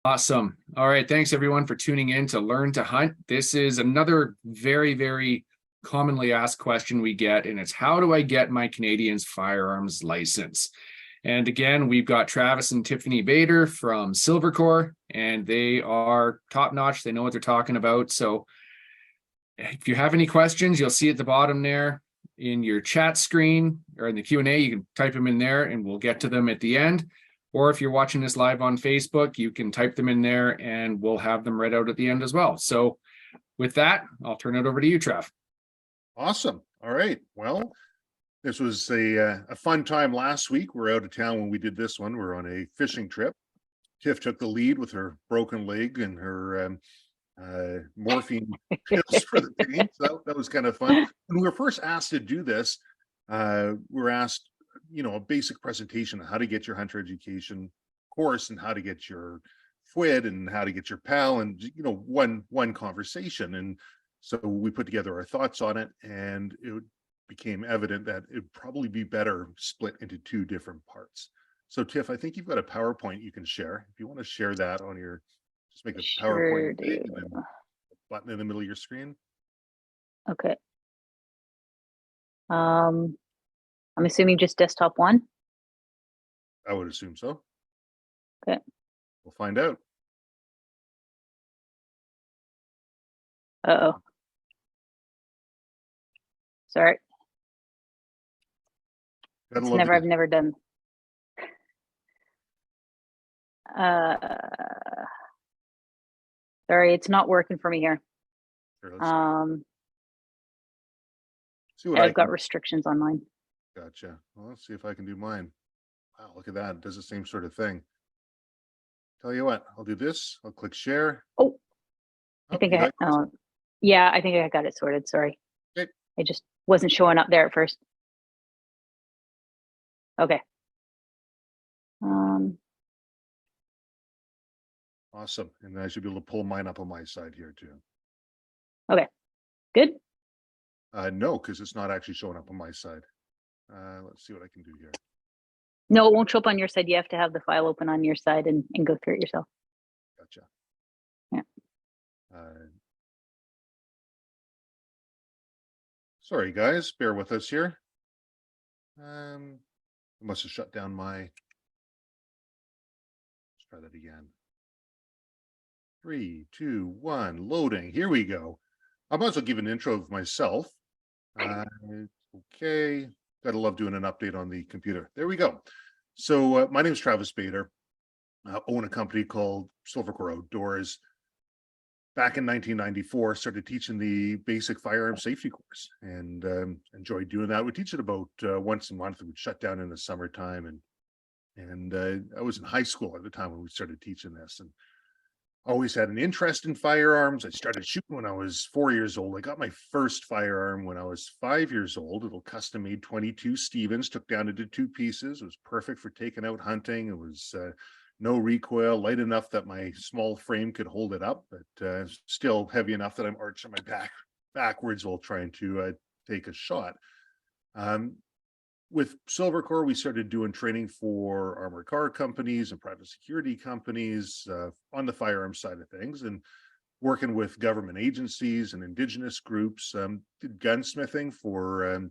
Awesome. All right. Thanks everyone for tuning in to Learn to Hunt. This is another very commonly asked question we get, and it's how do I get my Canadian's firearms license? And again, we've got Travis and Tiffany Bader from Silvercore, and they are top notch. They know what they're talking about. So if you have any questions, you'll see at the bottom there in your chat screen or in the Q&A, you can type them in there and we'll get to them at the end. Or if you're watching this live on Facebook, you can type them in there and we'll have them read out at the end as well. So with that, I'll turn it over to you, Trev. Awesome. All right. Well, this was a fun time last week. We were out of town when we did this one. We were on a fishing trip. Tiff took the lead with her broken leg and her morphine pills for the pain. So that was kind of fun. When we were first asked to do this, we were asked, a basic presentation on how to get your hunter education course and how to get your FWID and how to get your PAL and, one conversation. And so we put together our thoughts on it, and it became evident that it would probably be better split into two different parts. So Tiff, I think you've got a PowerPoint you can share. If you want to share that on your, just make a PowerPoint big and then a button in the middle of your screen. Okay. I'm assuming just desktop one. I would assume so. Okay. We'll find out. Uh-oh. Sorry. I've never done. Sorry, it's not working for me here. Sure, see what I've got restrictions on mine. Gotcha. Well, let's see if I can do mine. Wow, look at that. It does the same sort of thing. Tell you what, I'll do this. I'll click share. Oh, I think yeah, I think I got it sorted. Sorry. Okay. It just wasn't showing up there at first. Okay. Awesome. And I should be able to pull mine up on my side here too. Okay. Good. No, because it's not actually showing up on my side. Let's see what I can do here. No, it won't show up on your side. You have to have the file open on your side and go through it yourself. Gotcha. Yeah. Sorry, guys. Bear with us here. I must have shut down my... Let's try that again. 3, 2, 1, loading. Here we go. I might as well give an intro of myself. Okay. Gotta love doing an update on the computer. There we go. So my name is Travis Bader. I own a company called Silvercore Outdoors. Back in 1994, started teaching the basic firearm safety course and enjoyed doing that. We teach it about once a month. We'd shut down in the summertime, and I was in high school at the time when we started teaching this, and always had an interest in firearms. I started shooting when I was 4 years old. I got my first firearm when I was 5 years old. A little custom-made 22 Stevens, took down into 2 pieces. It was perfect for taking out hunting. It was no recoil, light enough that my small frame could hold it up, but still heavy enough that I'm arching my back backwards while trying to take a shot. With Silvercore, we started doing training for armored car companies and private security companies on the firearm side of things, and working with government agencies and indigenous groups. Did gunsmithing for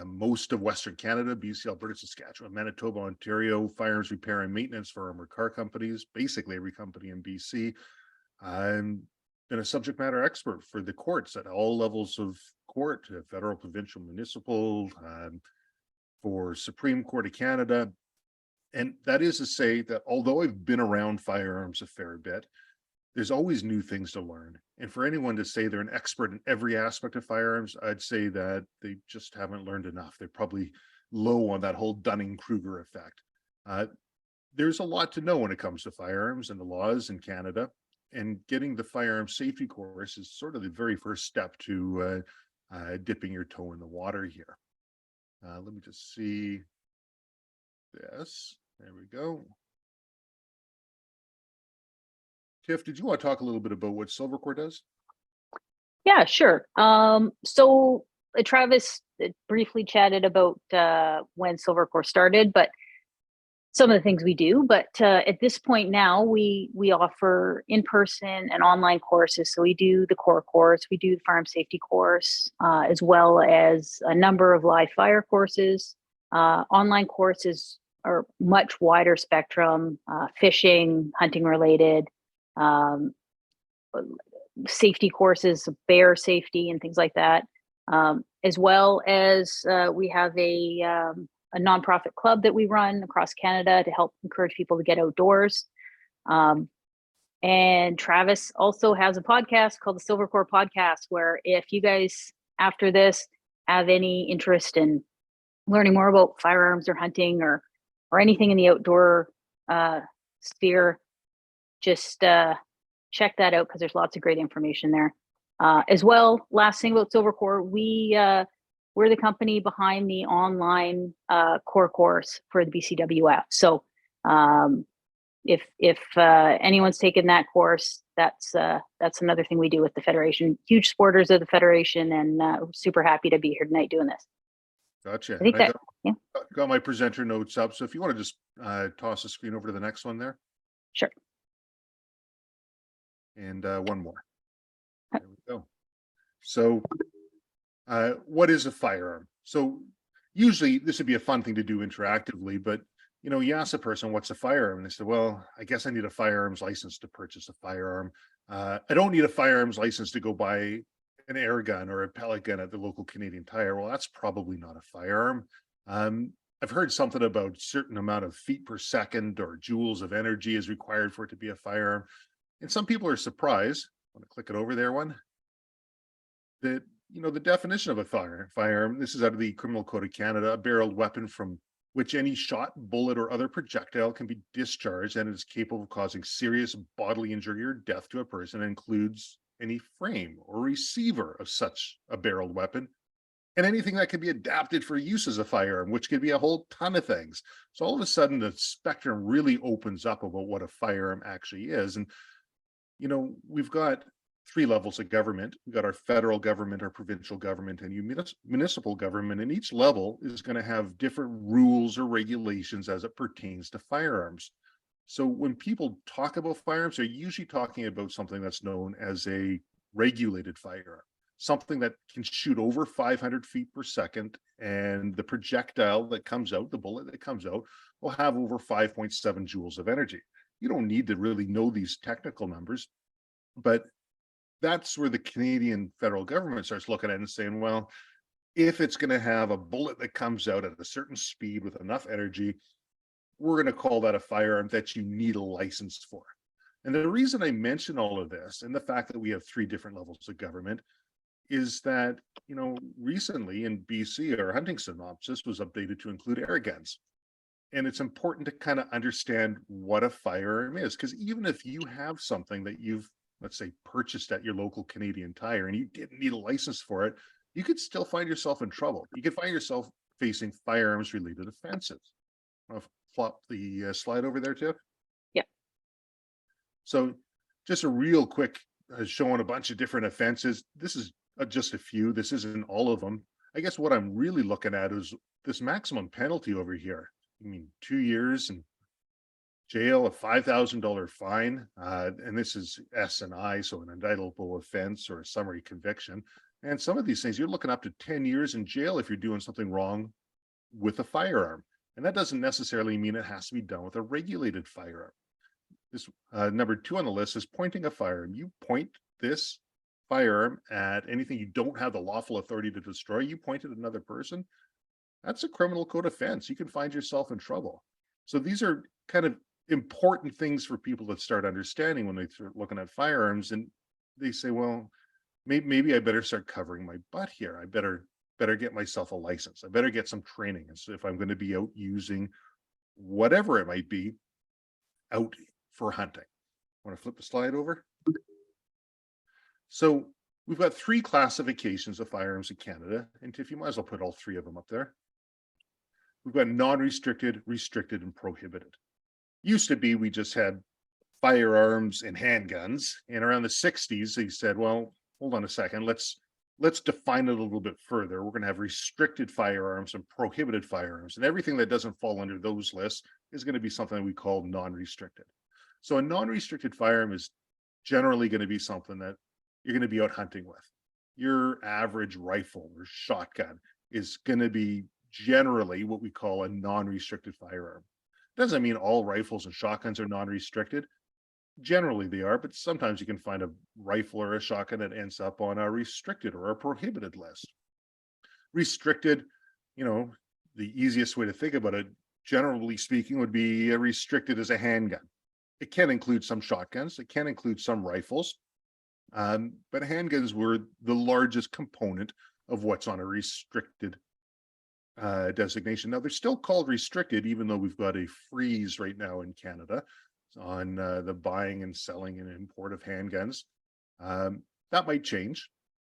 most of Western Canada, BC, Alberta, Saskatchewan, Manitoba, Ontario, firearms repair and maintenance for armored car companies, basically every company in BC. I'm been a subject matter expert for the courts at all levels of court, federal, provincial, municipal, for Supreme Court of Canada. And that is to say that although I've been around firearms a fair bit, there's always new things to learn. And for anyone to say they're an expert in every aspect of firearms, I'd say that they just haven't learned enough. They're probably low on that whole Dunning-Kruger effect. There's a lot to know when it comes to firearms and the laws in Canada, and getting the firearm safety course is sort of the very first step to dipping your toe in the water here. Let me just see this. There we go. Tiff, did you want to talk a little bit about what Silvercore does? Yeah, sure. So Travis briefly chatted about when Silvercore started, but some of the things we do, but at this point now we offer in-person and online courses. So we do the core course, we do the firearm safety course, as well as a number of live fire courses. Online courses are much wider spectrum, fishing, hunting related, safety courses, bear safety and things like that. As well as we have a nonprofit club that we run across Canada to help encourage people to get outdoors. And Travis also has a podcast called the Silver Core Podcast, where if you guys after this have any interest in learning more about firearms or hunting or anything in the outdoor sphere, just check that out because there's lots of great information there. As well, last thing about Silver Core, we're the company behind the online core course for the BCWF. So if anyone's taken that course, that's another thing we do with the Federation. Huge supporters of the Federation, and super happy to be here tonight doing this. Gotcha. I think Got my presenter notes up. So if you want to just toss the screen over to the next one there. Sure. And one more. There we go. So what is a firearm? So usually this would be a fun thing to do interactively, but you ask a person, what's a firearm? And they say, well, I guess I need a firearms license to purchase a firearm. I don't need a firearms license to go buy an air gun or a pellet gun at the local Canadian Tire. Well, that's probably not a firearm. I've heard something about a certain amount of feet per second or joules of energy is required for it to be a firearm. And some people are surprised. I want to click it over there one. That, the definition of a firearm, this is out of the Criminal Code of Canada, a barreled weapon from which any shot, bullet, or other projectile can be discharged and is capable of causing serious bodily injury or death to a person, and includes any frame or receiver of such a barreled weapon, and anything that can be adapted for use as a firearm, which could be a whole ton of things. So all of a sudden, the spectrum really opens up about what a firearm actually is. And, we've got three levels of government. We've got our federal government, our provincial government, and municipal government. And each level is going to have different rules or regulations as it pertains to firearms. So when people talk about firearms, they're usually talking about something that's known as a regulated firearm, something that can shoot over 500 feet per second. And the projectile that comes out, the bullet that comes out, will have over 5.7 joules of energy. You don't need to really know these technical numbers, but that's where the Canadian federal government starts looking at it and saying, well, if it's going to have a bullet that comes out at a certain speed with enough energy, we're going to call that a firearm that you need a license for. And the reason I mention all of this and the fact that we have three different levels of government is that, recently in BC, our hunting synopsis was updated to include air guns. And it's important to kind of understand what a firearm is, because even if you have something that you've, let's say, purchased at your local Canadian Tire and you didn't need a license for it, you could still find yourself in trouble. You could find yourself facing firearms related offenses. I'll flop the slide over there, Tiff. Yeah. So just a real quick showing a bunch of different offenses. This is just a few. This isn't all of them. I guess what I'm really looking at is this maximum penalty over here. 2 years in jail, a $5,000 fine, and this is S&I, so an indictable offense or a summary conviction. And some of these things, you're looking up to 10 years in jail if you're doing something wrong with a firearm. And that doesn't necessarily mean it has to be done with a regulated firearm. This number 2 on the list is pointing a firearm. You point this firearm at anything you don't have the lawful authority to destroy, you point it at another person, that's a criminal code offense. You can find yourself in trouble. So these are kind of important things for people to start understanding when they start looking at firearms, and they say, well, maybe I better start covering my butt here. I better get myself a license. I better get some training. And so if I'm going to be out using whatever it might be out for hunting. I want to flip the slide over. So we've got 3 classifications of firearms in Canada, and Tiff, you might as well put all 3 of them up there. We've got non-restricted, restricted, and prohibited. Used to be we just had firearms and handguns, and around the 60s they said, well, hold on a second, let's let's define it a little bit further. We're going to have restricted firearms and prohibited firearms, and everything that doesn't fall under those lists is going to be something we call non-restricted. So a non-restricted firearm is generally going to be something that you're going to be out hunting with. Your average rifle or shotgun is going to be generally what we call a non-restricted firearm. Doesn't mean all rifles and shotguns are non-restricted. Generally they are, but sometimes you can find a rifle or a shotgun that ends up on a restricted or a prohibited list. Restricted, the easiest way to think about it, generally speaking, would be restricted as a handgun. It can include some shotguns, it can include some rifles, but handguns were the largest component of what's on a restricted designation. Now, they're still called restricted, even though we've got a freeze right now in Canada on the buying and selling and import of handguns. That might change,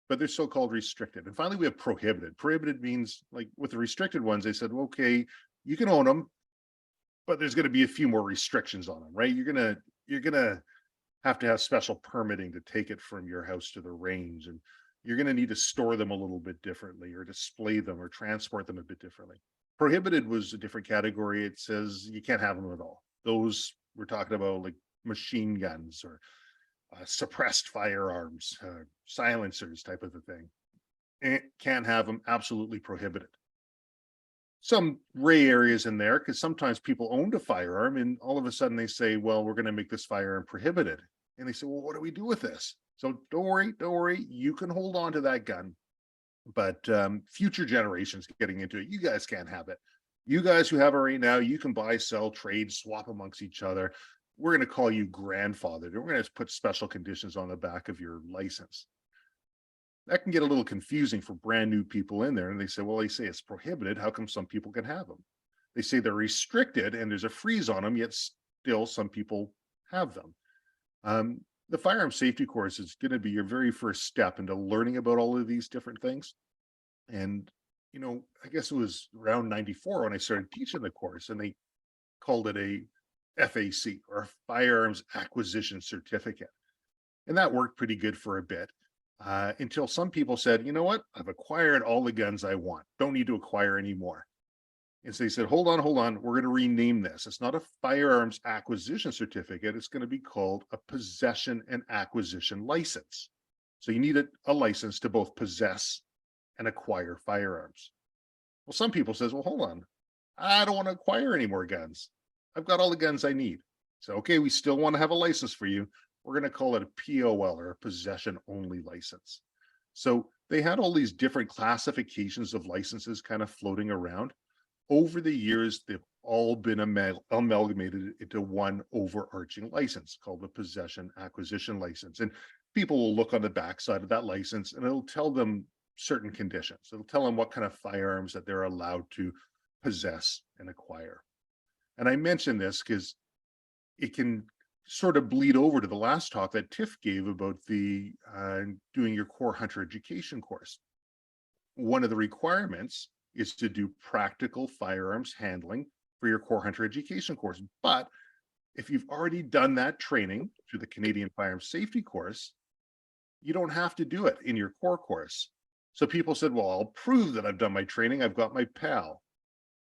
but they're still called restricted. And finally, we have prohibited. Prohibited means, like with the restricted ones, they said, well, okay, you can own them, but there's going to be a few more restrictions on them, right? You're gonna have to have special permitting to take it from your house to the range, and you're going to need to store them a little bit differently, or display them, or transport them a bit differently. Prohibited was a different category. It says you can't have them at all. Those we're talking about, like machine guns or suppressed firearms, silencers type of a thing. And can't have them, absolutely prohibited. Some gray areas in there, because sometimes people owned a firearm and all of a sudden they say, well, we're going to make this firearm prohibited. And they say, well, what do we do with this? So don't worry, you can hold on to that gun. But future generations getting into it, you guys can't have it. You guys who have it right now, you can buy, sell, trade, swap amongst each other. We're going to call you grandfathered. We're going to put special conditions on the back of your license. That can get a little confusing for brand new people in there. And they say, well, they say it's prohibited. How come some people can have them? They say they're restricted and there's a freeze on them, yet still some people have them. The firearm safety course is going to be your very first step into learning about all of these different things. And, I guess it was around 94 when I started teaching the course, and they called it a FAC, or a Firearms Acquisition Certificate. And that worked pretty good for a bit. Until some people said, you know what, I've acquired all the guns I want, don't need to acquire any more. And so they said, hold on, we're going to rename this. It's not a firearms acquisition certificate. It's going to be called a possession and acquisition license. So you need a license to both possess and acquire firearms. Well, some people says, well, hold on, I don't want to acquire any more guns. I've got all the guns I need. So, okay, we still want to have a license for you. We're going to call it a POL, or a possession only license. So they had all these different classifications of licenses kind of floating around. Over the years, they've all been amalgamated into one overarching license called the possession acquisition license. And people will look on the backside of that license and it'll tell them certain conditions. It'll tell them what kind of firearms that they're allowed to possess and acquire. And I mention this because it can sort of bleed over to the last talk that Tiff gave about the doing your core hunter education course. One of the requirements is to do practical firearms handling for your core hunter education course. But if you've already done that training through the Canadian Firearms Safety course, you don't have to do it in your core course. So people said, well, I'll prove that I've done my training. I've got my PAL.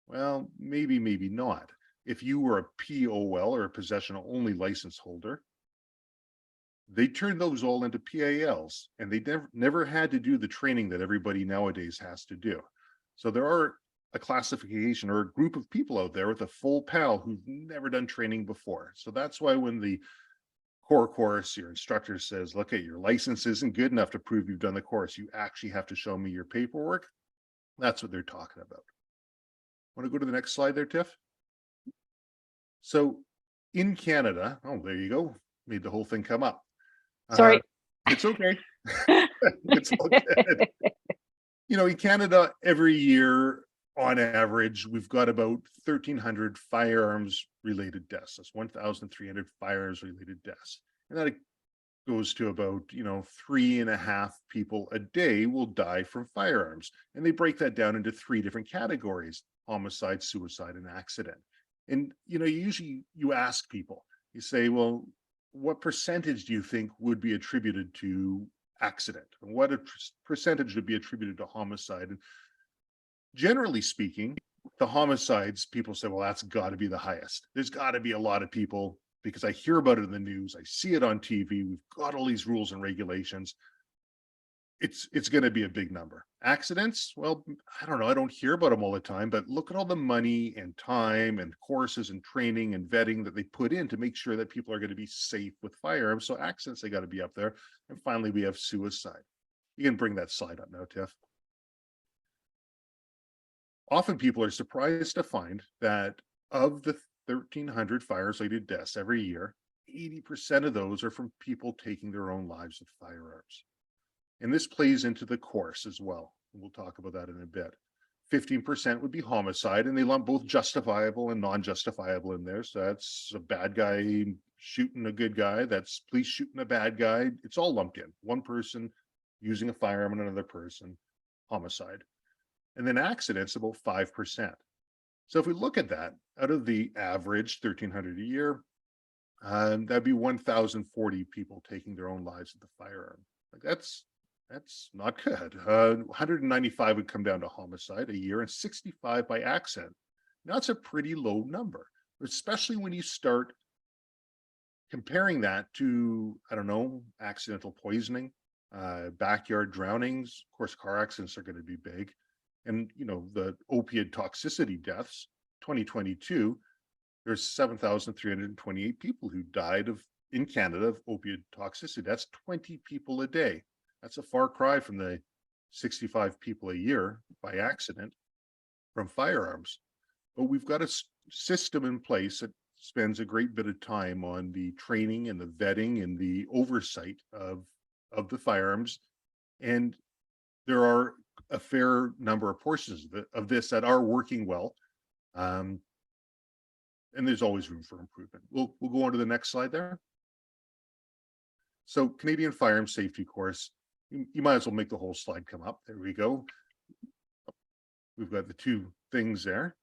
Well, maybe not. If you were a POL, or a possession only license holder, they turned those all into PALs, and they never had to do the training that everybody nowadays has to do. So there are a classification or a group of people out there with a full PAL who've never done training before. So that's why when the core course, your instructor says, look, at your license isn't good enough to prove you've done the course, you actually have to show me your paperwork. That's what they're talking about. Want to go to the next slide there, Tiff? So in Canada, oh, there you go. Made the whole thing come up. Sorry. It's okay. It's all good. In Canada, every year, on average, we've got about 1,300 firearms related deaths. That's 1,300 firearms related deaths. And that goes to about, 3.5 people a day will die from firearms. And they break that down into 3 different categories: homicide, suicide, and accident. And, usually you ask people, you say, well, what percentage do you think would be attributed to accident and what a percentage would be attributed to homicide. And generally speaking, the homicides, people say, well, that's got to be the highest. There's got to be a lot of people, because I hear about it in the news, I see it on TV, we've got all these rules and regulations. It's going to be a big number. Accidents, well, I don't know, I don't hear about them all the time, but look at all the money and time and courses and training and vetting that they put in to make sure that people are going to be safe with firearms. So accidents, they got to be up there. And finally, we have suicide. You can bring that slide up now, Tiff. Often people are surprised to find that of the 1,300 fire-related deaths every year, 80% of those are from people taking their own lives with firearms. And this plays into the course as well. We'll talk about that in a bit. 15% would be homicide, and they lump both justifiable and non-justifiable in there. So that's a bad guy shooting a good guy. That's police shooting a bad guy. It's all lumped in. One person using a firearm on another person, homicide. And then accidents, about 5%. So if we look at that, out of the average 1,300 a year, that'd be 1,040 people taking their own lives with the firearm. Like that's not good. 195 would come down to homicide a year and 65 by accident. Now that's a pretty low number, especially when you start comparing that to, I don't know, accidental poisoning, backyard drownings. Of course, car accidents are going to be big. And, you know, the opioid toxicity deaths, 2022, there's 7,328 people who died in Canada of opioid toxicity. That's 20 people a day. That's a far cry from the 65 people a year by accident from firearms. But we've got a system in place that spends a great bit of time on the training and the vetting and the oversight of the firearms. And there are a fair number of portions of this that are working well. And there's always room for improvement. We'll go on to the next slide there. So Canadian Firearms Safety Course, you might as well make the whole slide come up. There we go. We've got the two things there.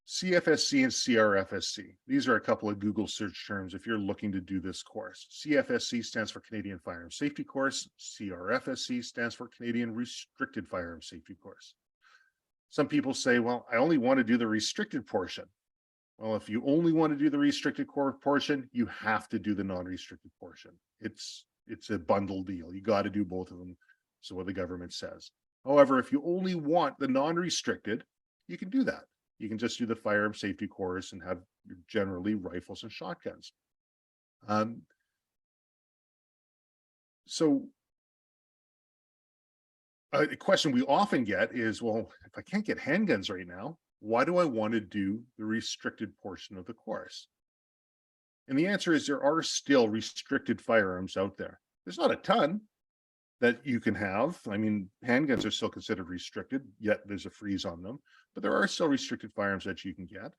CFSC and CRFSC. These are a couple of Google search terms if you're looking to do this course. CFSC stands for Canadian Firearms Safety Course. CRFSC stands for Canadian Restricted Firearms Safety Course. Some people say, well, I only want to do the restricted portion. Well, if you only want to do the restricted portion, you have to do the non-restricted portion. It's a bundle deal. You got to do both of them. So what the government says. However, if you only want the non-restricted, you can do that. You can just do the firearm safety course and have generally rifles and shotguns. So a question we often get is, well, if I can't get handguns right now, why do I want to do the restricted portion of the course? And the answer is there are still restricted firearms out there. There's not a ton that you can have. I mean, handguns are still considered restricted, yet there's a freeze on them. But there are still restricted firearms that you can get.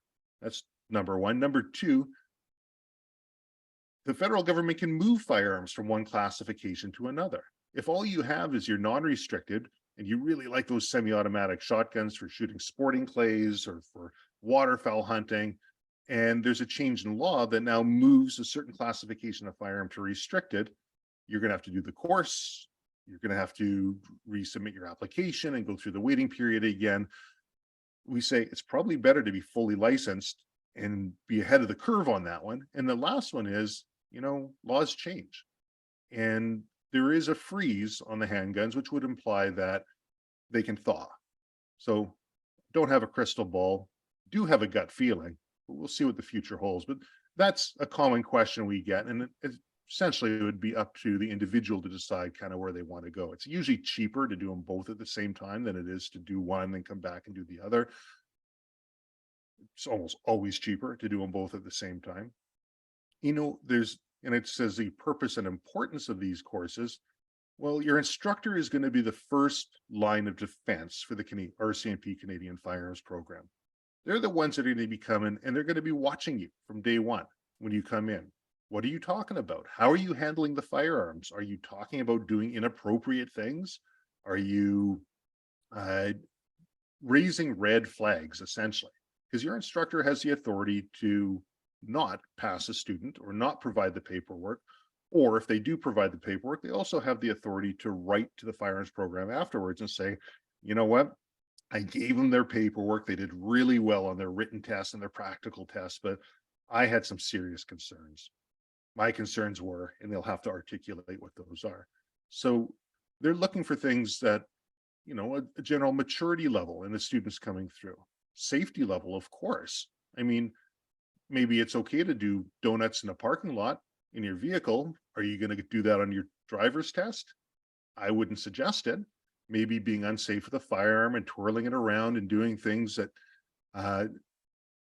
That's number one. Number two, the federal government can move firearms from one classification to another. If all you have is your non-restricted, and you really like those semi-automatic shotguns for shooting sporting clays or for waterfowl hunting, and there's a change in law that now moves a certain classification of firearm to restricted, you're going to have to do the course. You're going to have to resubmit your application and go through the waiting period again. We say it's probably better to be fully licensed and be ahead of the curve on that one. And the last one is, you know, laws change. And there is a freeze on the handguns, which would imply that they can thaw. So don't have a crystal ball, do have a gut feeling, but we'll see what the future holds. But that's a common question we get. And essentially it would be up to the individual to decide kind of where they want to go. It's usually cheaper to do them both at the same time than it is to do one, then come back and do the other. It's almost always cheaper to do them both at the same time. You know, and it says the purpose and importance of these courses. Well, your instructor is going to be the first line of defense for the RCMP Canadian Firearms Program. They're the ones that are going to be coming, and they're going to be watching you from day one when you come in. What are you talking about? How are you handling the firearms? Are you talking about doing inappropriate things? Are you raising red flags, essentially? Because your instructor has the authority to not pass a student or not provide the paperwork Or if they do provide the paperwork, they also have the authority to write to the firearms program afterwards and say, you know what? I gave them their paperwork. They did really well on their written tests and their practical tests, but I had some serious concerns. My concerns were, and they'll have to articulate what those are. So they're looking for things that, a general maturity level in the students coming through. Safety level, of course. I mean, maybe it's okay to do donuts in a parking lot in your vehicle. Are you going to do that on your driver's test? I wouldn't suggest it. Maybe being unsafe with a firearm and twirling it around and doing things that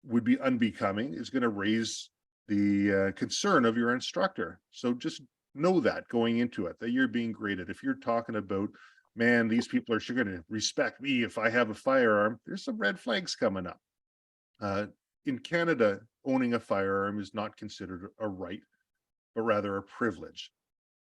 would be unbecoming is going to raise the concern of your instructor. So just know that going into it, that you're being graded. If you're talking about, man, these people are sure going to respect me if I have a firearm, there's some red flags coming up. In Canada, owning a firearm is not considered a right, but rather a privilege.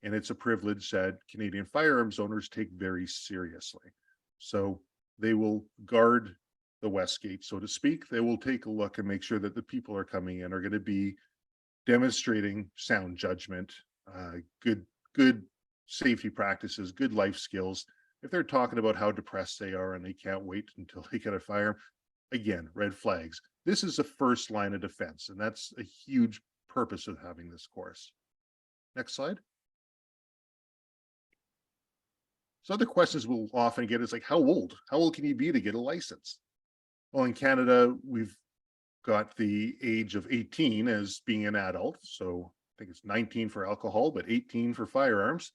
And it's a privilege that Canadian firearms owners take very seriously. So they will guard the West Gate, so to speak. They will take a look and make sure that the people are coming in are going to be demonstrating sound judgment, good safety practices, good life skills. If they're talking about how depressed they are and they can't wait until they get a firearm, again, red flags. This is the first line of defense, and that's a huge purpose of having this course. Next slide. So other questions we'll often get is like, how old? How old can you be to get a license? Well, in Canada, we've got the age of 18 as being an adult. So I think it's 19 for alcohol, but 18 for firearms.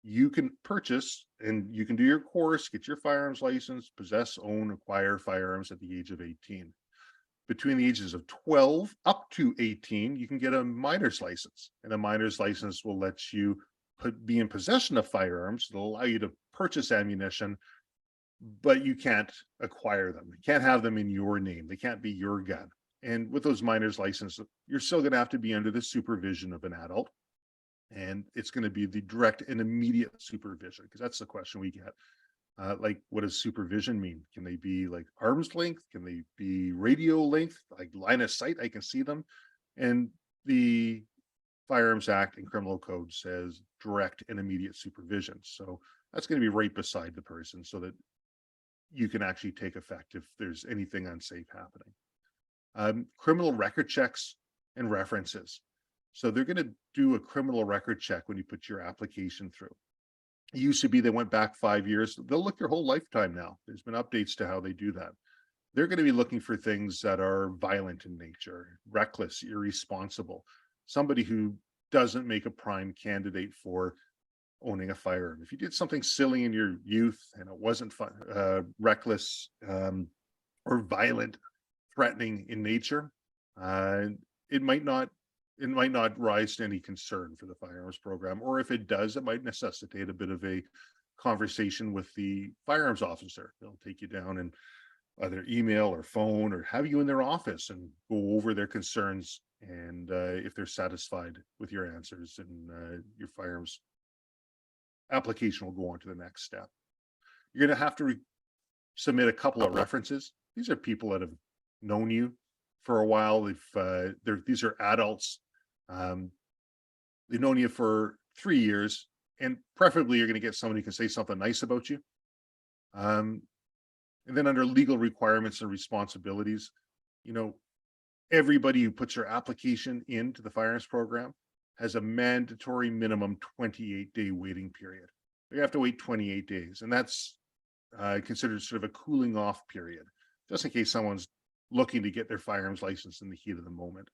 You can purchase and you can do your course, get your firearms license, possess, own, acquire firearms at the age of 18. Between the ages of 12 up to 18, you can get a minor's license, and a minor's license will let you be in possession of firearms. It'll allow you to purchase ammunition, but you can't acquire them. You can't have them in your name. They can't be your gun. And with those minor's license, you're still going to have to be under the supervision of an adult. And it's going to be the direct and immediate supervision, because that's the question we get. Like, what does supervision mean? Can they be like arm's length? Can they be radio length, like line of sight? I can see them. And the Firearms Act and Criminal Code says direct and immediate supervision. So that's going to be right beside the person so that you can actually take effect if there's anything unsafe happening. Criminal record checks and references. So they're going to do a criminal record check when you put your application through. It used to be they went back 5 years. They'll look your whole lifetime now. There's been updates to how they do that. They're going to be looking for things that are violent in nature, reckless, irresponsible, somebody who doesn't make a prime candidate for owning a firearm. If you did something silly in your youth and it wasn't reckless or violent, threatening in nature, it might not rise to any concern for the firearms program, or if it does, it might necessitate a bit of a conversation with the firearms officer. They'll take you down and either email or phone or have you in their office and go over their concerns, and if they're satisfied with your answers, and your firearms application will go on to the next step. You're going to have to submit a couple of references. These are people that have known you for a while. These are adults. They've known you for 3 years, and preferably you're going to get somebody who can say something nice about you. And then under legal requirements and responsibilities, everybody who puts their application into the firearms program has a mandatory minimum 28-day waiting period. You have to wait 28 days, and that's considered sort of a cooling off period, just in case someone's looking to get their firearms license in the heat of the moment.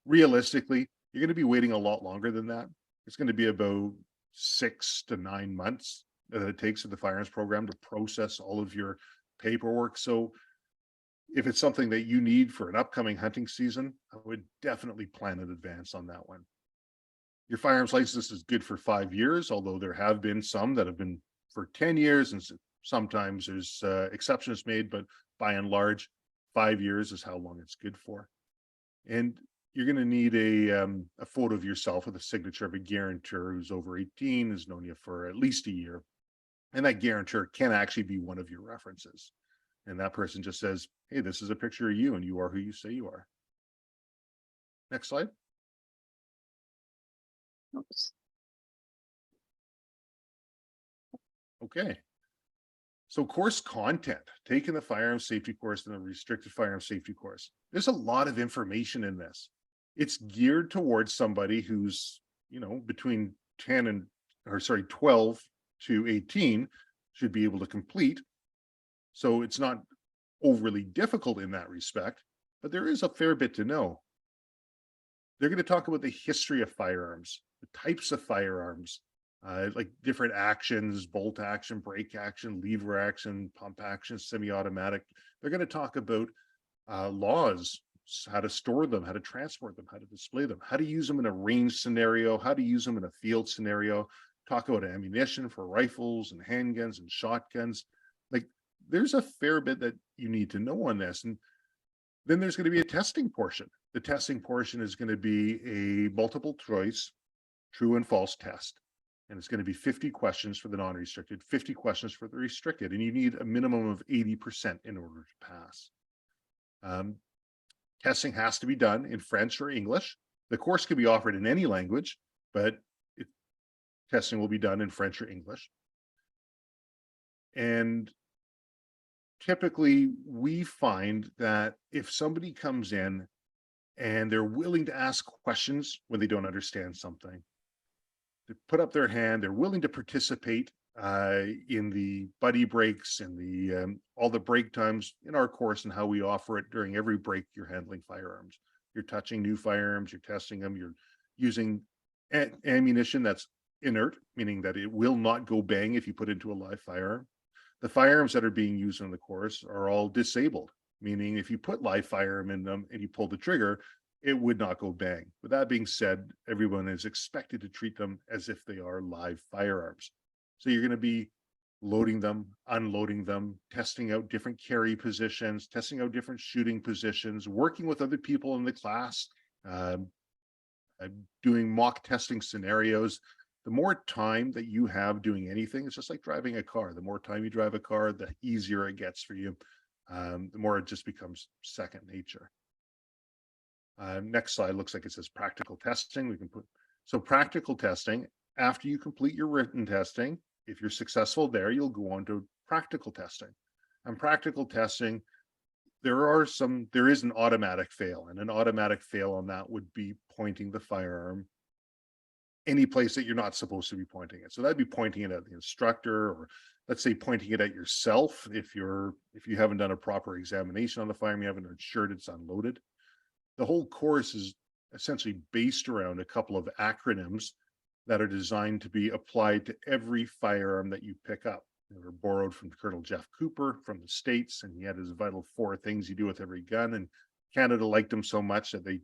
Realistically, you're going to be waiting a lot longer than that. It's going to be about 6 to 9 months that it takes for the firearms program to process all of your paperwork. So if it's something that you need for an upcoming hunting season, I would definitely plan in advance on that one. Your firearms license is good for 5 years, although there have been some that have been for 10 years, and sometimes there's exceptions made, but by and large, 5 years is how long it's good for. And you're going to need a photo of yourself with a signature of a guarantor who's over 18, has known you for at least a year. And that guarantor can actually be one of your references. And that person just says, hey, this is a picture of you, and you are who you say you are. Next slide. Oops. Okay. So course content, taking the firearm safety course and the restricted firearm safety course. There's a lot of information in this. It's geared towards somebody who's, between 12 to 18 should be able to complete. So it's not overly difficult in that respect, but there is a fair bit to know. They're going to talk about the history of firearms, the types of firearms, like different actions, bolt action, brake action, lever action, pump action, semi-automatic. They're going to talk about laws, how to store them, how to transport them, how to display them, how to use them in a range scenario, how to use them in a field scenario, talk about ammunition for rifles and handguns and shotguns. Like there's a fair bit that you need to know on this. And then there's going to be a testing portion. The testing portion is going to be a multiple choice, true and false test. And it's going to be 50 questions for the non-restricted, 50 questions for the restricted, and you need a minimum of 80% in order to pass. Testing has to be done in French or English. The course can be offered in any language, but testing will be done in French or English. And typically we find that if somebody comes in and they're willing to ask questions when they don't understand something, they put up their hand, they're willing to participate in the buddy breaks and the all the break times in our course and how we offer it during every break. You're handling firearms, you're touching new firearms, you're testing them, you're using ammunition that's inert, meaning that it will not go bang if you put into a live firearm. The firearms that are being used in the course are all disabled, meaning if you put live firearm in them and you pull the trigger, it would not go bang. With that being said, everyone is expected to treat them as if they are live firearms. So you're going to be loading them, unloading them, testing out different carry positions, testing out different shooting positions, working with other people in the class, doing mock testing scenarios. The more time that you have doing anything, it's just like driving a car. The more time you drive a car, the easier it gets for you. The more it just becomes second nature. Next slide looks like it says practical testing. We can put, so practical testing, after you complete your written testing, if you're successful there, you'll go on to practical testing. And practical testing, there is an automatic fail, and an automatic fail on that would be pointing the firearm any place that you're not supposed to be pointing it. So that'd be pointing it at the instructor, or let's say pointing it at yourself if you haven't done a proper examination on the firearm, you haven't ensured it's unloaded. The whole course is essentially based around a couple of acronyms that are designed to be applied to every firearm that you pick up. They were borrowed from Colonel Jeff Cooper from the States, and he had his vital 4 things you do with every gun. And Canada liked them so much that they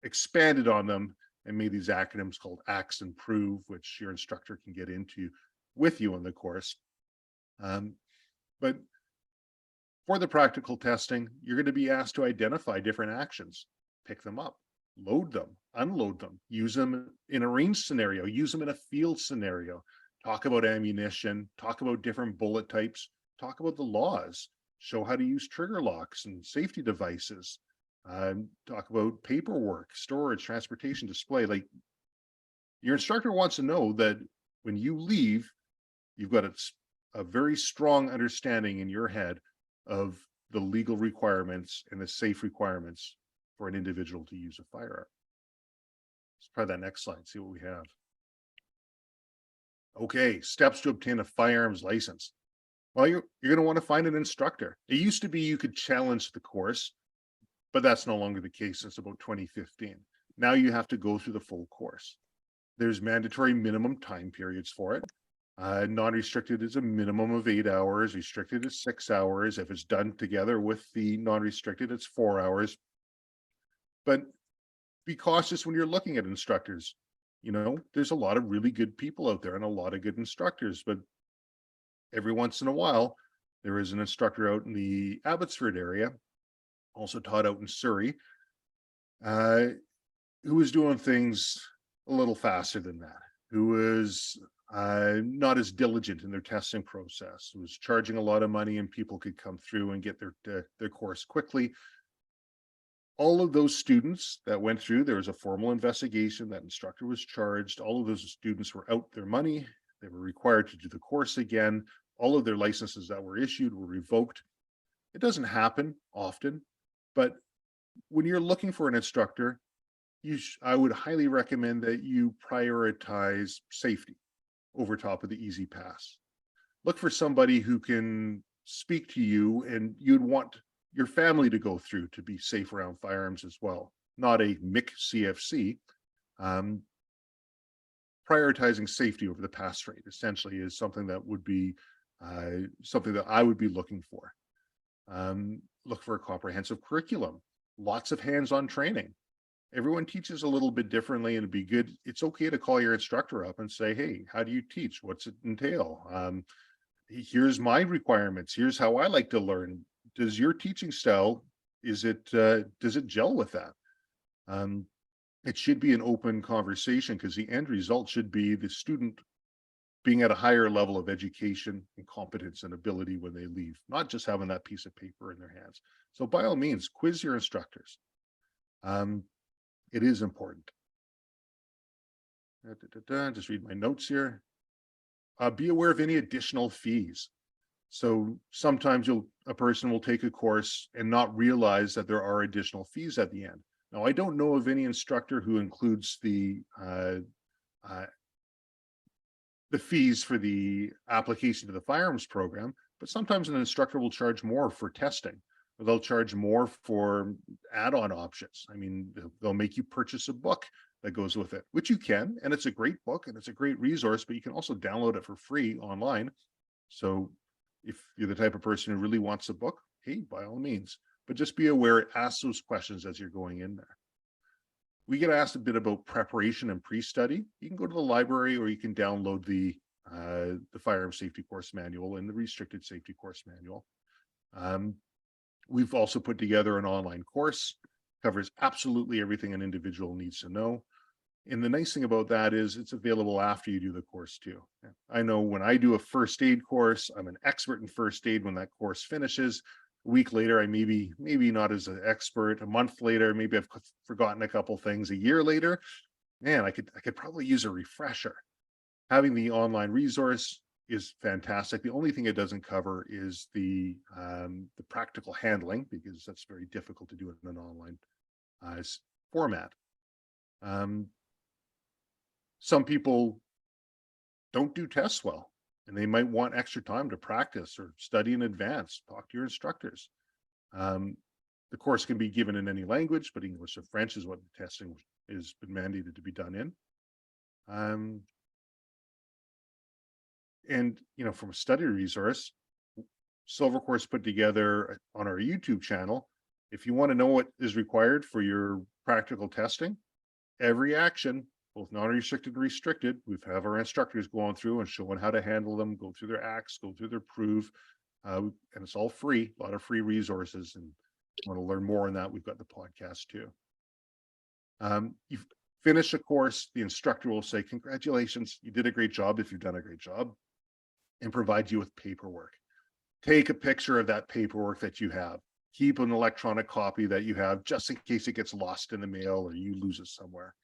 expanded on them and made these acronyms called ACTS and PROVE, which your instructor can get into with you on the course. But for the practical testing, you're going to be asked to identify different actions, pick them up, load them, unload them, use them in a range scenario, use them in a field scenario, talk about ammunition, talk about different bullet types, talk about the laws, show how to use trigger locks and safety devices, talk about paperwork, storage, transportation, display. Like, your instructor wants to know that when you leave, you've got a very strong understanding in your head of the legal requirements and the safe requirements for an individual to use a firearm. Let's try that next slide, see what we have. Okay, steps to obtain a firearms license. Well, you're going to want to find an instructor. It used to be you could challenge the course, but that's no longer the case since about 2015. Now you have to go through the full course. There's mandatory minimum time periods for it. Non-restricted is a minimum of 8 hours. Restricted is 6 hours. If it's done together with the non-restricted, it's 4 hours. But be cautious when you're looking at instructors. There's a lot of really good people out there and a lot of good instructors, but every once in a while, there is an instructor out in the Abbotsford area, also taught out in Surrey, who was doing things a little faster than that, who was not as diligent in their testing process, who was charging a lot of money, and people could come through and get their course quickly. All of those students that went through, there was a formal investigation, that instructor was charged. All of those students were out their money. They were required to do the course again. All of their licenses that were issued were revoked. It doesn't happen often, but when you're looking for an instructor, I would highly recommend that you prioritize safety over top of the easy pass. Look for somebody who can speak to you, and you'd want your family to go through to be safe around firearms as well, not a MIC CFC. Prioritizing safety over the pass rate essentially is something that would be something that I would be looking for. Look for a comprehensive curriculum, lots of hands-on training. Everyone teaches a little bit differently, and it'd be good. It's okay to call your instructor up and say, hey, how do you teach? What's it entail? Here's my requirements. Here's how I like to learn. Does your teaching style, does it gel with that? It should be an open conversation, because the end result should be the student being at a higher level of education and competence and ability when they leave, not just having that piece of paper in their hands. So by all means, quiz your instructors. It is important. Just read my notes here. Be aware of any additional fees. So sometimes a person will take a course and not realize that there are additional fees at the end. Now, I don't know of any instructor who includes the fees for the application to the firearms program, but sometimes an instructor will charge more for testing, or they'll charge more for add-on options. I mean, they'll make you purchase a book that goes with it, which you can, and it's a great book and it's a great resource, but you can also download it for free online. So if you're the type of person who really wants a book, hey, by all means, but just be aware, ask those questions as you're going in there. We get asked a bit about preparation and pre-study. You can go to the library, or you can download the firearms safety course manual and the restricted safety course manual. We've also put together an online course, covers absolutely everything an individual needs to know. And the nice thing about that is it's available after you do the course too. I know when I do a first aid course, I'm an expert in first aid. When that course finishes, a week later, I maybe not as an expert. A month later, maybe I've forgotten a couple things. A year later, man, I could probably use a refresher. Having the online resource is fantastic. The only thing it doesn't cover is the practical handling, because that's very difficult to do in an online format. Some people don't do tests well, and they might want extra time to practice or study in advance. Talk to your instructors. The course can be given in any language, but English or French is what the testing has been mandated to be done in. And from a study resource, Silver Course put together on our YouTube channel. If you want to know what is required for your practical testing, every action, both non-restricted and restricted, we have our instructors going through and showing how to handle them, go through their acts, go through their proof, and it's all free, a lot of free resources. And if you want to learn more on that, we've got the podcast too. You finish a course, the instructor will say, congratulations, you did a great job if you've done a great job, and provide you with paperwork. Take a picture of that paperwork that you have. Keep an electronic copy that you have, just in case it gets lost in the mail or you lose it somewhere.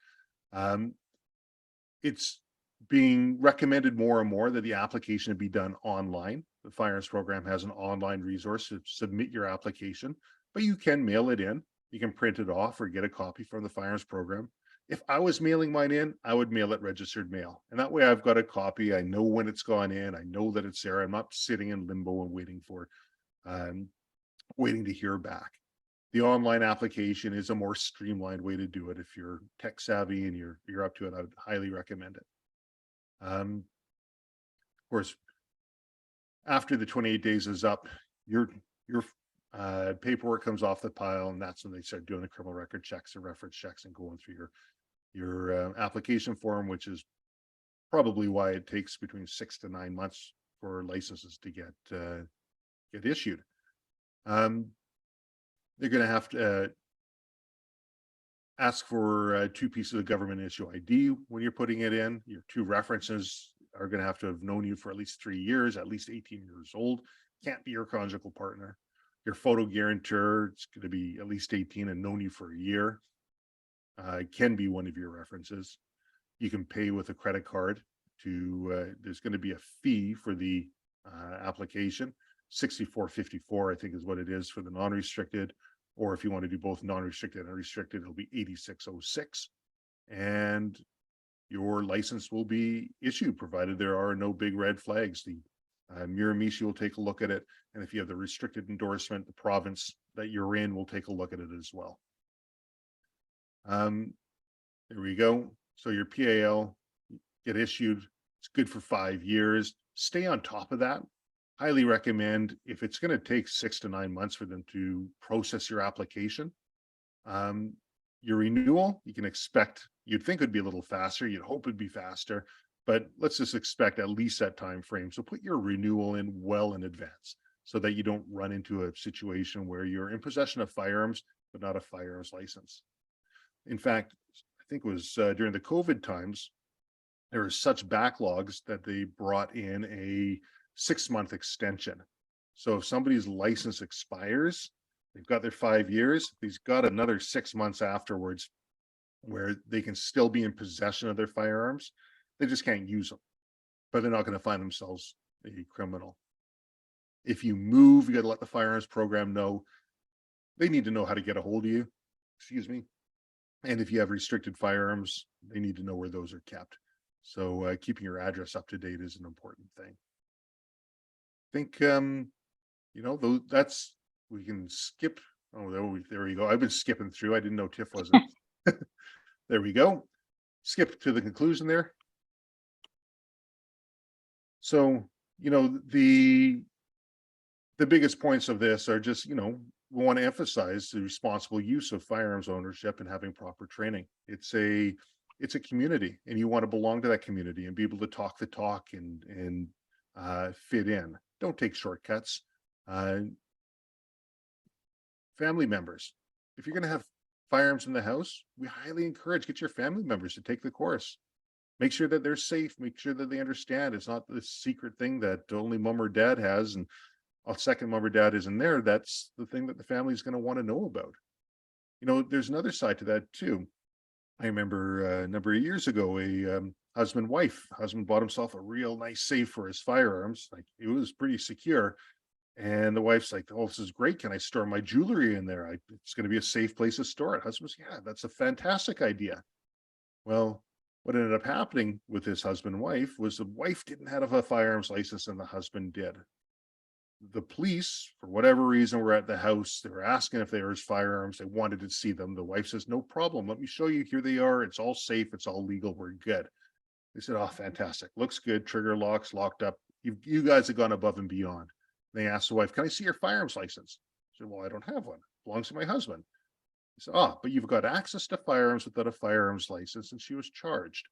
It's being recommended more and more that the application be done online. The Firearms program has an online resource to submit your application, but you can mail it in. You can print it off or get a copy from the Firearms program. If I was mailing mine in, I would mail it registered mail. And that way I've got a copy. I know when it's gone in. I know that it's there. I'm not sitting in limbo and waiting to hear back. The online application is a more streamlined way to do it. If you're tech savvy and you're up to it, I would highly recommend it. Of course, after the 28 days is up, your paperwork comes off the pile, and that's when they start doing the criminal record checks and reference checks and going through your application form, which is probably why it takes between 6 to 9 months for licenses to get issued. They're going to have to ask for 2 pieces of government issue ID when you're putting it in. Your 2 references are going to have known you for at least 3 years, at least 18 years old. Can't be your conjugal partner. Your photo guarantor, it's going to be at least 18 and known you for a year. It can be one of your references. You can pay with a credit card to, there's going to be a fee for the application. $64.54, I think is what it is for the non-restricted. Or if you want to do both non-restricted and restricted, it'll be $86.06. And your license will be issued, provided there are no big red flags. The Miramichi will take a look at it. And if you have the restricted endorsement, the province that you're in will take a look at it as well. There we go. So your PAL get issued. It's good for 5 years. Stay on top of that. Highly recommend, if it's going to take 6 to 9 months for them to process your application, your renewal, you can expect, you'd think it'd be a little faster. You'd hope it'd be faster, but let's just expect at least that time frame. So put your renewal in well in advance so that you don't run into a situation where you're in possession of firearms, but not a firearms license. In fact, I think it was during the COVID times, there were such backlogs that they brought in a 6-month extension. So if somebody's license expires, they've got their 5 years, he's got another 6 months afterwards where they can still be in possession of their firearms. They just can't use them, but they're not going to find themselves a criminal. If you move, you got to let the firearms program know. They need to know how to get a hold of you. Excuse me. And if you have restricted firearms, they need to know where those are kept. So keeping your address up to date is an important thing. I think, you know, that's, we can skip. Oh, there we go. I've been skipping through. I didn't know Tiff wasn't. There we go. Skip to the conclusion there. So, you know, the biggest points of this are just, you know, we want to emphasize the responsible use of firearms ownership and having proper training. It's a community, and you want to belong to that community and be able to talk the talk and fit in. Don't take shortcuts. Family members, if you're going to have firearms in the house, we highly encourage, get your family members to take the course. Make sure that they're safe. Make sure that they understand it's not this secret thing that only mom or dad has, and a second mom or dad isn't there. That's the thing that the family is going to want to know about. You know, there's another side to that too. I remember a number of years ago, a husband bought himself a real nice safe for his firearms. Like, it was pretty secure. And the wife's like, "Oh, this is great. Can I store my jewelry in there? It's going to be a safe place to store it." Husband's, "Yeah, that's a fantastic idea." Well, what ended up happening with his husband and wife was the wife didn't have a firearms license and the husband did. The police, for whatever reason, were at the house. They were asking if there was firearms. They wanted to see them. The wife says, "No problem. Let me show you. Here they are. It's all safe. It's all legal. We're good." They said, "Oh, fantastic. Looks good. Trigger locks locked up. You guys have gone above and beyond." They asked the wife, "Can I see your firearms license?" She said, "Well, I don't have one. It belongs to my husband." He said, "Ah, but you've got access to firearms without a firearms license," and she was charged.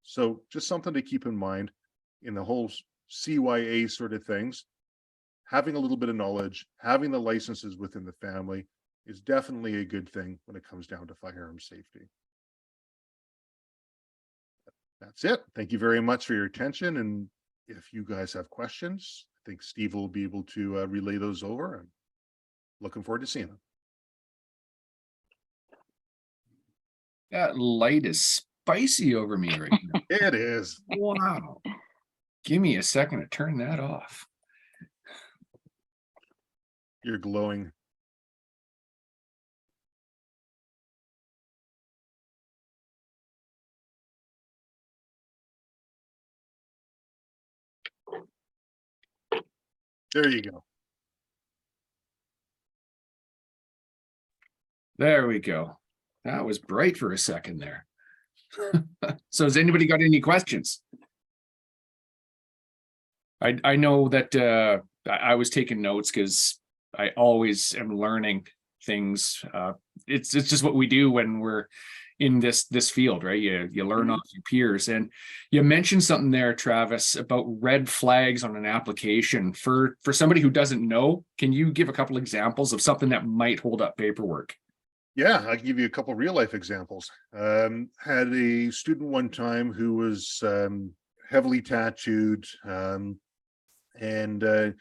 So just something to keep in mind in the whole CYA sort of things. Having a little bit of knowledge, having the licenses within the family is definitely a good thing when it comes down to firearm safety. That's it. Thank you very much for your attention. And if you guys have questions, I think Steve will be able to relay those over. I'm looking forward to seeing them. That light is spicy over me right now. It is. Wow. Give me a second to turn that off. You're glowing. There you go. There we go. That was bright for a second there. So has anybody got any questions? I know that I was taking notes because I always am learning things. It's just what we do when we're in this field, right? You learn off your peers. And you mentioned something there, Travis, about red flags on an application. For somebody who doesn't know, can you give a couple examples of something that might hold up paperwork? Yeah, I can give you a couple real life examples. Had a student one time who was heavily tattooed, and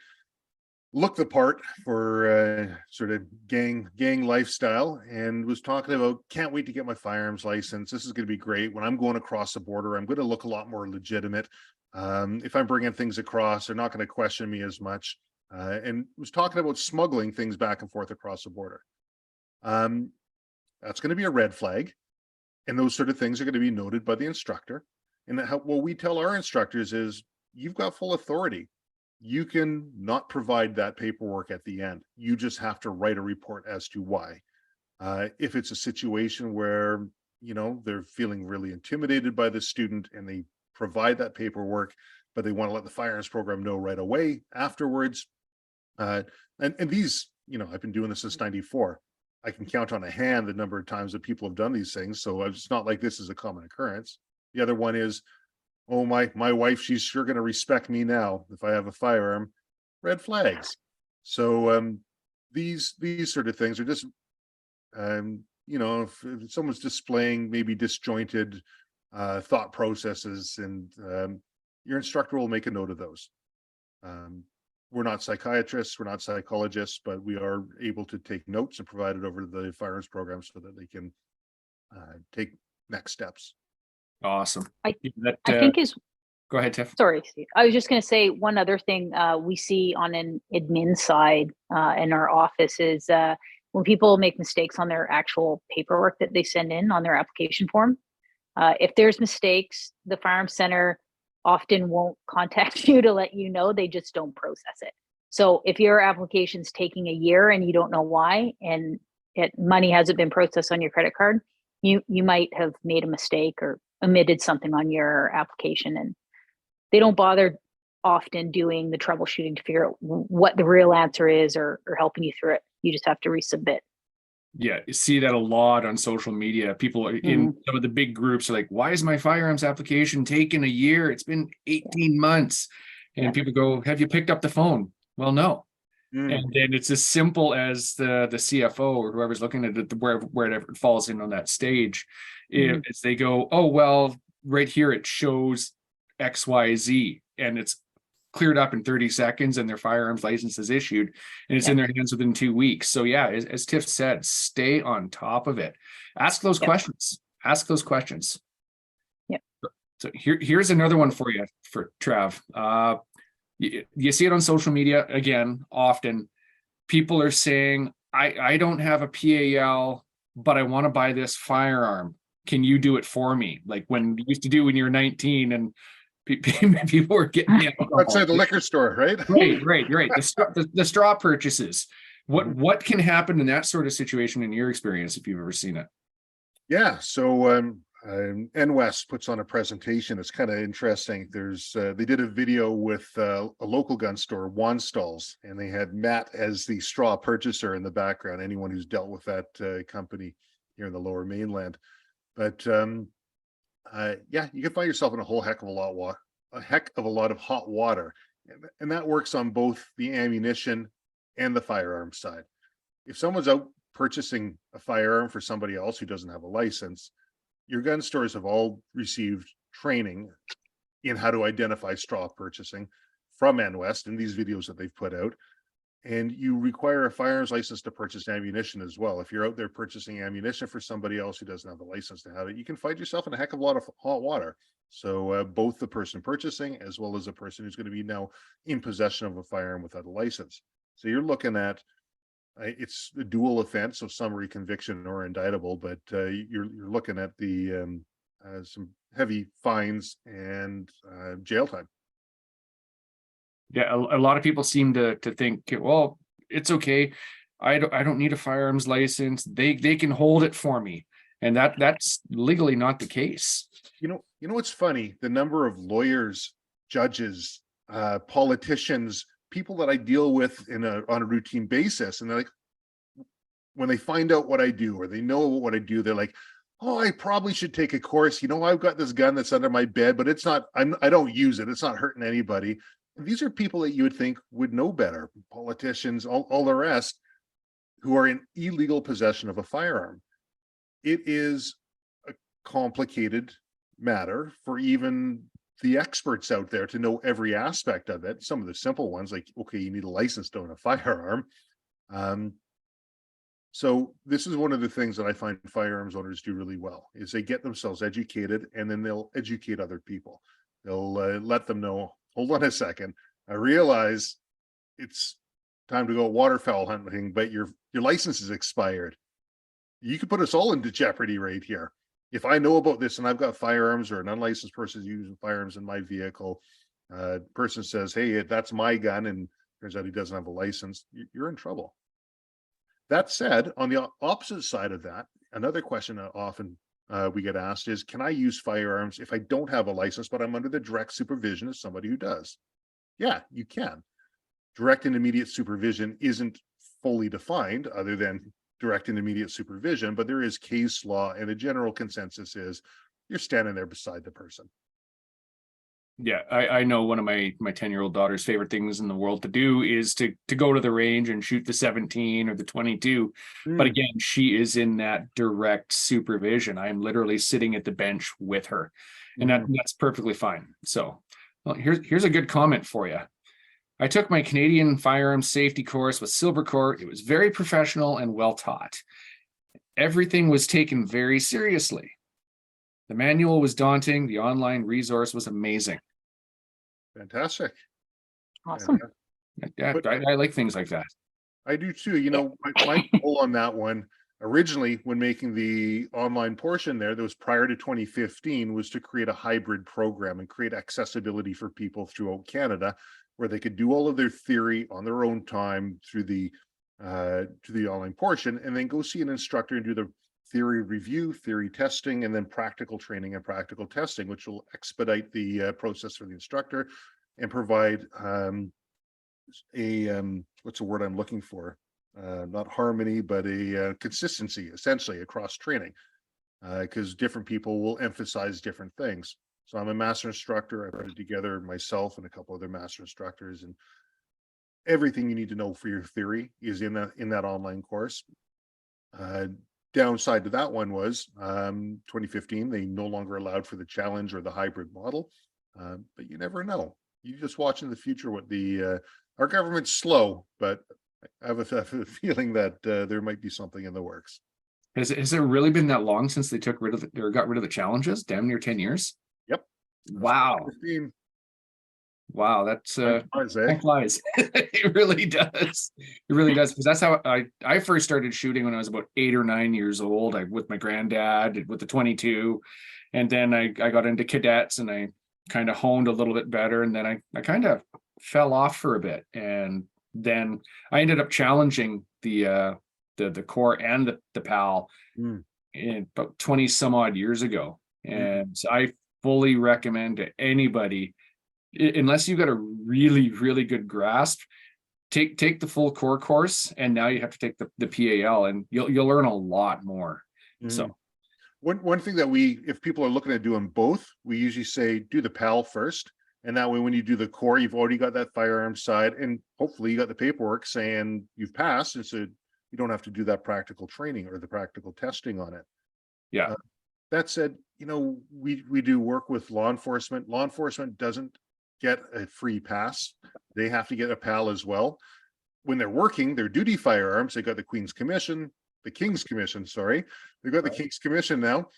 looked the part for sort of gang lifestyle, and was talking about, can't wait to get my firearms license. This is going to be great. When I'm going across the border, I'm going to look a lot more legitimate. If I'm bringing things across, they're not going to question me as much. And was talking about smuggling things back and forth across the border. That's going to be a red flag, and those sort of things are going to be noted by the instructor. And what we tell our instructors is, you've got full authority. You can not provide that paperwork at the end. You just have to write a report as to why. If it's a situation where, they're feeling really intimidated by the student and they provide that paperwork, but they want to let the firearms program know right away afterwards. And these, I've been doing this since '94. I can count on a hand the number of times that people have done these things. So it's not like this is a common occurrence. The other one is, oh, my wife, she's sure going to respect me now if I have a firearm. Red flags. So these sort of things are just, if someone's displaying maybe disjointed thought processes, and your instructor will make a note of those. We're not psychiatrists, we're not psychologists, but we are able to take notes and provide it over to the firearms program so that they can take next steps. Awesome. I That, think is, go ahead, Tiff. sorry, Steve. I was just going to say one other thing we see on an admin side in our office is when people make mistakes on their actual paperwork that they send in on their application form. If there's mistakes, the Firearms Center often won't contact you to let you know. They just don't process it. So if your application's taking a year and you don't know why, and money hasn't been processed on your credit card, you might have made a mistake or omitted something on your application, and they don't bother often doing the troubleshooting to figure out what the real answer is, or helping you through it. You just have to resubmit. Yeah, you see that a lot on social media. People are in some of the big groups are like, why is my firearms application taking a year? It's been 18 months. And people go, have you picked up the phone? Well, no. And then it's as simple as the CFO or whoever's looking at it, wherever it falls in on that stage, is they go, oh, well, right here it shows XYZ, and it's cleared up in 30 seconds and their firearms license is issued, and it's in their hands within 2 weeks. So yeah, as Tiff said, stay on top of it. Ask those questions. Ask those questions. Yeah. So here's another one for you, for Trav. You see it on social media again often. People are saying, I don't have a PAL, but I want to buy this firearm. Can you do it for me? Like when you used to do when you were 19 and people were getting outside the liquor store, right? Right. The straw purchases. What can happen in that sort of situation in your experience, if you've ever seen it? Yeah. So NWest puts on a presentation. It's kind of interesting. They did a video with a local gun store, Wanstalls, and they had Matt as the straw purchaser in the background. Anyone who's dealt with that company here in the Lower Mainland, but yeah, you can find yourself in a heck of a lot of hot water, and that works on both the ammunition and the firearm side. If someone's out purchasing a firearm for somebody else who doesn't have a license, your gun stores have all received training in how to identify straw purchasing from NWest in these videos that they've put out. And you require a firearms license to purchase ammunition as well. If you're out there purchasing ammunition for somebody else who doesn't have a license to have it, you can find yourself in a heck of a lot of hot water. So both the person purchasing as well as the person who's going to be now in possession of a firearm without a license. So you're looking at, it's a dual offense, so summary conviction or indictable, but you're looking at the some heavy fines and jail time. Yeah, a lot of people seem to think, well, it's okay. I don't need a firearms license. They can hold it for me, and that's legally not the case. You know what's funny? The number of lawyers, judges, politicians, people that I deal with on a routine basis, and they're like, when they find out what I do or they know what I do, they're like, oh, I probably should take a course. I've got this gun that's under my bed, but it's not. I don't use it. It's not hurting anybody. These are people that you would think would know better, politicians, all the rest, who are in illegal possession of a firearm. It is a complicated matter for even the experts out there to know every aspect of it. Some of the simple ones, like, okay, you need a license to own a firearm. So this is one of the things that I find firearms owners do really well, is they get themselves educated, and then they'll educate other people. They'll let them know, hold on a second, I realize it's time to go waterfowl hunting, but your license is expired. You could put us all into jeopardy right here. If I know about this and I've got firearms, or an unlicensed person using firearms in my vehicle, person says, hey, that's my gun, and turns out he doesn't have a license, you're in trouble. That said, on the opposite side of that, another question that often we get asked is, can I use firearms if I don't have a license, but I'm under the direct supervision of somebody who does? Yeah, you can. Direct and immediate supervision isn't fully defined, other than direct and immediate supervision, but there is case law, and a general consensus is you're standing there beside the person. Yeah, I know one of my 10-year-old daughter's favorite things in the world to do is to go to the range and shoot the 17 or the 22. But again, she is in that direct supervision. I'm literally sitting at the bench with her, and that's perfectly fine. So, well, here's a good comment for you. I took my Canadian firearms safety course with Silvercorp. It was very professional and well taught. Everything was taken very seriously. The manual was daunting. The online resource was amazing. Fantastic. Awesome. Yeah, I like things like that. I do too. You know, my goal on that one, originally, when making the online portion there, that was prior to 2015, was to create a hybrid program and create accessibility for people throughout Canada, where they could do all of their theory on their own time through the to the online portion, and then go see an instructor and do the theory review, theory testing, and then practical training and practical testing, which will expedite the process for the instructor and provide what's the word I'm looking for? Not harmony, but a consistency, essentially, across training, because different people will emphasize different things. So I'm a master instructor. I put it together myself and a couple other master instructors, and everything you need to know for your theory is in that online course. Downside to that one was 2015, they no longer allowed for the challenge or the hybrid model, but you never know. You just watch in the future what our government's slow, but I have a feeling that there might be something in the works. Has it really been that long since they got rid of the challenges? Damn near 10 years. Yep. Wow. 15. Wow, that's Time flies. It really does. It really does. Because that's how I first started shooting when I was about 8 or 9 years old. With my granddad with the 22, and then I got into cadets, and I kind of honed a little bit better, and then I kind of fell off for a bit, and then I ended up challenging the Corps and the PAL in about 20 some odd years ago, and so I fully recommend to anybody, unless you've got a really, really good grasp, take the full core course, and now you have to take the PAL, and you'll learn a lot more. So one thing that if people are looking at doing both, we usually say do the PAL first, and that way when you do the core, you've already got that firearm side, and hopefully you got the paperwork saying you've passed, and so you don't have to do that practical training or the practical testing on it. Yeah. That said, you know, we do work with law enforcement. Law enforcement doesn't get a free pass. They have to get a PAL as well. When they're working their duty firearms, they got the King's Commission, they've got the King's Commission now.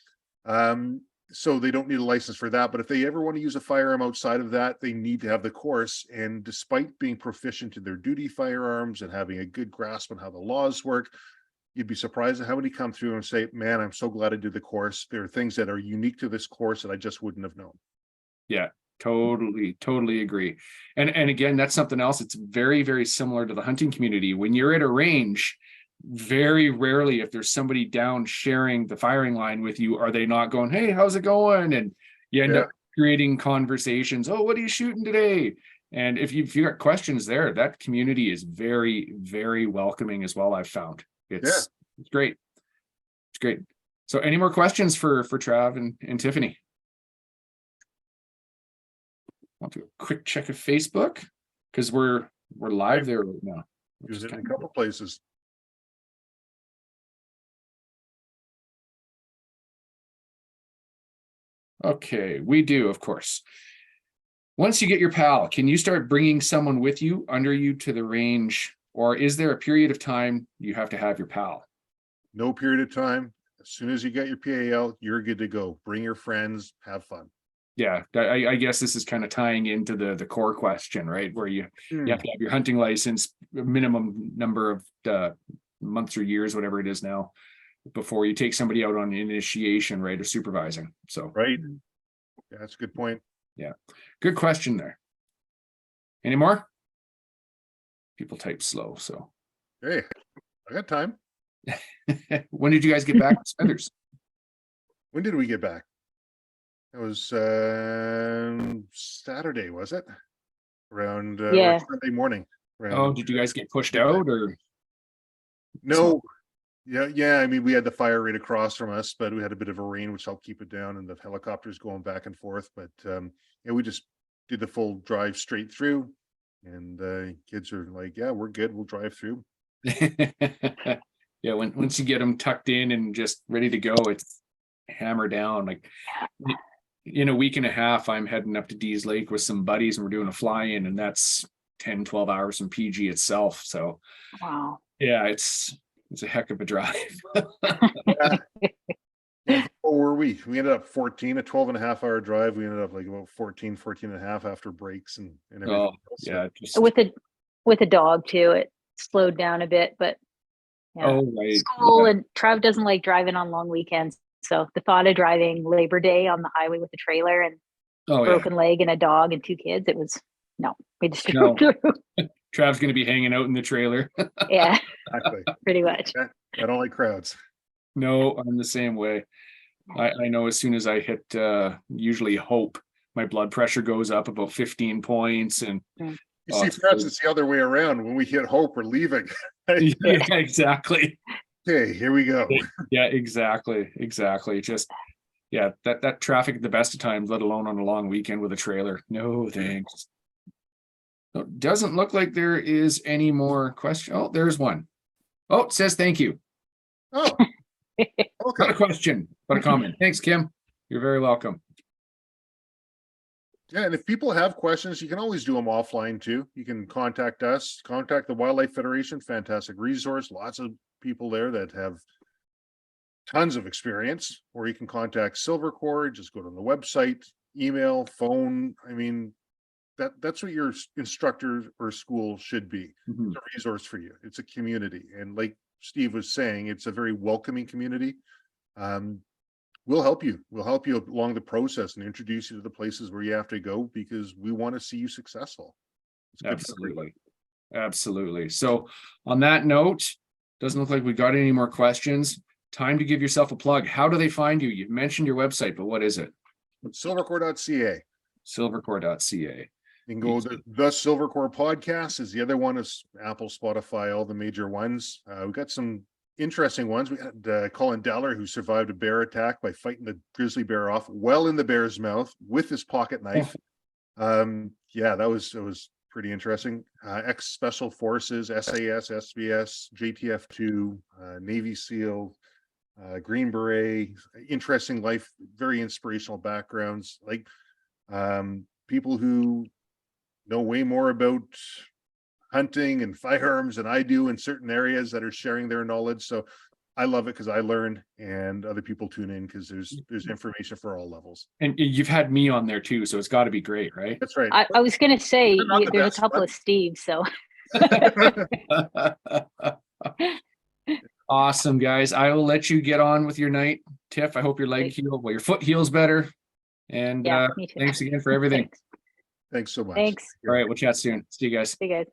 So they don't need a license for that. But if they ever want to use a firearm outside of that, they need to have the course. And despite being proficient in their duty firearms and having a good grasp on how the laws work, you'd be surprised at how many come through and say, man, I'm so glad I did the course. There are things that are unique to this course that I just wouldn't have known. Yeah, totally agree. And again, that's something else. It's very, very similar to the hunting community. When you're at a range, very rarely, if there's somebody down sharing the firing line with you, are they not going, hey, how's it going? And you end up creating conversations. Oh, what are you shooting today? And if you got questions there, that community is very, very welcoming as well. I've found it's great. It's great. So any more questions for Trav and Tiffany? I'll do a quick check of Facebook because we're live there right now. Use it in a couple places. Okay, we do, of course. Once you get your PAL, can you start bringing someone with you under you to the range, or is there a period of time you have to have your PAL? No period of time. As soon as you get your PAL, you're good to go. Bring your friends, have fun. Yeah, I guess this is kind of tying into the core question, right? Where you have to have your hunting license, a minimum number of months or years, whatever it is now, before you take somebody out on initiation, right, or supervising. So, Right. Yeah, that's a good point. yeah, good question there. Any more? People type slow, so. Hey, I got time. When did you guys get back to Smithers? When did we get back? It was Saturday, was it? Around Yeah. Sunday morning. Oh, around- did you guys get pushed out or? No. Yeah. I mean, we had the fire right across from us, but we had a bit of a rain, which helped keep it down, and the helicopters going back and forth. But yeah, we just did the full drive straight through, and kids are like, "Yeah, we're good. We'll drive through." Yeah, once you get them tucked in and just ready to go, it's hammer down. Like in a week and a half, I'm heading up to Dees Lake with some buddies and we're doing a fly-in, and that's 10, 12 hours from PG itself. So Wow. yeah, it's a heck of a drive. Yeah, what were we? We ended up 14, a 12 and a half hour drive. We ended up like about 14 and a half after breaks and everything. Oh, else. So, yeah, just With a dog too, it slowed down a bit, but yeah. oh right. School Yeah. and Trav doesn't like driving on long weekends. So the thought of driving Labor Day on the highway with a trailer and Oh yeah. broken leg and a dog and 2 kids, it was no, we just No. drove through. Trav's gonna be hanging out in the trailer. Yeah, Exactly. pretty much. I don't like crowds. No, I'm the same way. I know as soon as I hit usually Hope, my blood pressure goes up about 15 points. And You Oh, see, it's perhaps good. it's the other way around. When we hit Hope, we're leaving. yeah, exactly. Okay, here we go. Yeah, exactly. Just yeah, that traffic at the best of times, let alone on a long weekend with a trailer. No thanks. So it doesn't look like there is any more question. Oh, there's one. Oh, it says thank you. Oh, Not a okay. question, but a comment. Thanks, Kim. You're very welcome. Yeah, and if people have questions, you can always do them offline too. You can contact us, contact the Wildlife Federation, fantastic resource. Lots of people there that have tons of experience, or you can contact Silvercore, just go to the website, email, phone. I mean, that's what your instructor or school should be. Mhm. It's a resource for you. It's a community. And like Steve was saying, it's a very welcoming community. We'll help you. We'll help you along the process and introduce you to the places where you have to go because we want to see you successful. It's good for everybody. Absolutely. So on that note, doesn't look like we got any more questions. Time to give yourself a plug. How do they find you? You've mentioned your website, but what is it? Silvercore.ca. Silvercore.ca. You can go the Silvercore podcast is the other one, is Apple, Spotify, all the major ones. We got some interesting ones. We had Colin Deller, who survived a bear attack by fighting the grizzly bear off well in the bear's mouth with his pocket knife. Yeah, it was pretty interesting. Ex Special Forces, SAS, SBS, JTF2, Navy SEAL, Green Beret, interesting life, very inspirational backgrounds, like people who know way more about hunting and firearms than I do in certain areas that are sharing their knowledge. So I love it because I learn, and other people tune in because there's information for all levels. And you've had me on there too, so it's got to be great, right? That's right. I was gonna say I'm not the there's a best, couple but- of Steves, so Awesome, guys. I will let you get on with your night. Tiff, I hope your leg healed, well, your foot heals better. And yeah, me too. thanks again for everything. Thanks. Thanks so much. Thanks. All right, we'll chat soon. See you guys. See you guys.